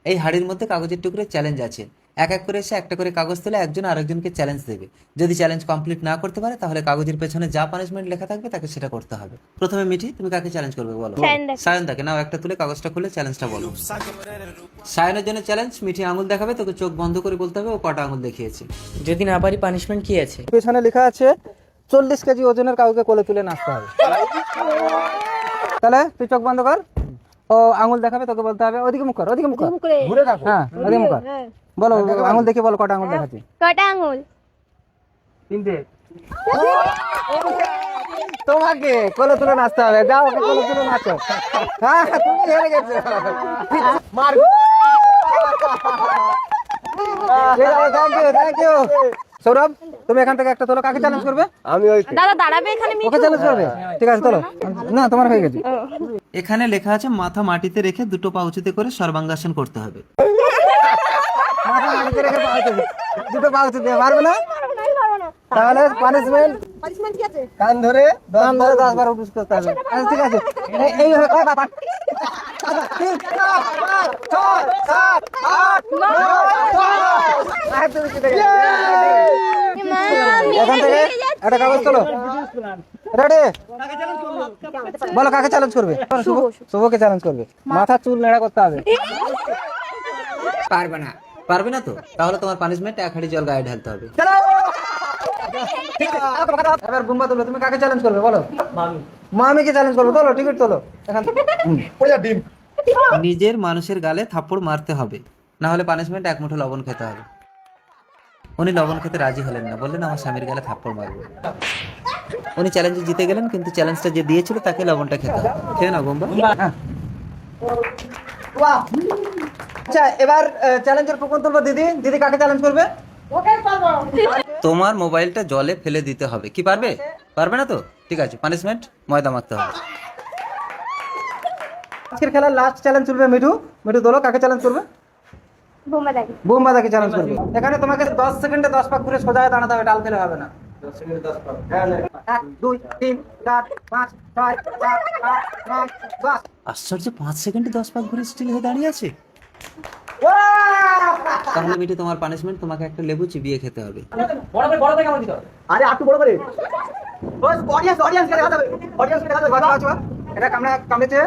এই হাড়ির মধ্যে কাগজের টুকরো চ্যালেঞ্জ আছে। এক এক করে এসে একটা করে কাগজ তুলে একজন আরেকজনকে চ্যালেঞ্জ দেবে। যদি চ্যালেঞ্জ কমপ্লিট না করতে পারে তাহলে কাগজের পেছনে যা পানিশমেন্ট লেখা থাকবে তাকে সেটা করতে হবে। প্রথমে মিঠি, তুমি কাকে চ্যালেঞ্জ করবে বলো? সায়নদাকে। নাও একটা তুলে কাগজটা খুলে চ্যালেঞ্জটা বলো। সায়নের জন্য চ্যালেঞ্জ, মিঠি আঙুল দেখাবে, তোকে চোখ বন্ধ করে বলতে হবে ও কটা আঙুল দেখিয়েছে। যদি না পারি পানিশমেন্ট কি আছে? পেছনে লেখা আছে 40 কেজি ওজনের কাউকে কোলে তুলে নাচতে হবে। তাহলে তুই চোখ বন্ধ কর, ও আঙুল দেখাবে, তোকে বলতে হবে ওদিকে মুখ কর, ওদিকে মুখ কর, ঘুরে দেখো, হ্যাঁ ওদিকে মুখ কর, বলো আঙুল দেখে বলো কটা আঙুল দেখাচ্ছি। কটা আঙুল? 3টে। তোমাকে কোলে তুলে নাচতে হবে, যাও ওকে কোলে তুলে নাচো। হ্যাঁ তুমি হেরে গেছো, মার। Thank you. সৌরভ, তুমি এখান থেকে একটা তোলো, কাকে চ্যালেঞ্জ করবে? আমি ওই দাদা দাঁড়াবে এখানে, ওকে চ্যালেঞ্জ করবে, ঠিক আছে তোলো। না তোমার হয়ে গেছে। এখানে লেখা আছে মাথা মাটিতে রেখে দুটো পা উঁচুতে করে সর্বাঙ্গাসন করতে হবে। মাথা মাটিতে রেখে পা উঁচু, দুটো পা উঁচু দিয়ে পারবে না? তাহলে পানিশমেন্ট কি আছে? কান ধরে 10 বার উঠুস করতে হবে। আচ্ছা, ঠিক আছে, এইভাবে ওই বাবা। 3, 4, 5, 6, 7, 8, 9, 10। এখান থেকে একটা কাগজ তোলো, রেডি? বলো কাকে চ্যালেঞ্জ করবে? শুভকে চ্যালেঞ্জ করবে। মাথা চুল নেড়া করতে হবে। পারবে না? পারবে না তো? তাহলে তোমার পানিশমেন্ট 1 হাঁড়ি জল গায়ে ঢালতে হবে। এবার বুম্বা তোলো, তুমি কাকে চ্যালেঞ্জ করবে বলো? মামিকে চ্যালেঞ্জ করবে, তোলো টিকিট তোলো এখান থেকে। নিজের মানুষের গালে থাপ্পড় মারতে হবে, না হলে পানিশমেন্ট 1 মুঠো লবণ খেতে হবে। উনি লবণ খেতে রাজি হলেন না, বললেন আমার স্বামীর গালে থাপ্পড় মারবো। উনি চ্যালেঞ্জে জিতে গেলেন, কিন্তু চ্যালেঞ্জটা যে দিয়েছিল তাকে লবণটা খেতে হবে। খেয়ে নাও বোম্বা। হ্যাঁ। আচ্ছা এবার চ্যালেঞ্জের কুপন তুলবো। দিদি, দিদি কাকে চ্যালেঞ্জ করবে? তোমার মোবাইলটা জলে ফেলে দিতে হবে। কি পারবে? পারবে না তো? ঠিক আছে, পানিশমেন্ট ময়দা মাখতে হবে। আজকের খেলার লাস্ট চ্যালেঞ্জ চলবে মিঠু। মিঠু তোলো, কাকে চ্যালেঞ্জ করবে? বোমা দেখি। বুম্বাদাকে চ্যালেঞ্জ করবে। এখানে তোমাকে 10 সেকেন্ডে 10 পাক ঘুরে সোজা হয়ে দাঁড়াতে হবে, ডাল ফেলে হবে না। 1, 2, 3, 4, 5, 6, 7, 8, 9, 10। আশ্চর্য, 5 সেকেন্ডে 10 পাক ঘুরে স্টিল হয়ে দাঁড়িয়ে আছে। তাহলে মিঠু তোমার পানিশমেন্ট, তোমাকে একটা লেবু চিবিয়ে খেতে হবে। আরে একটু বড় করে। অডিয়েন্স কে দেখাতে হবে, অডিয়েন্স কে দেখাতে হবে। এটা কামড়েছে,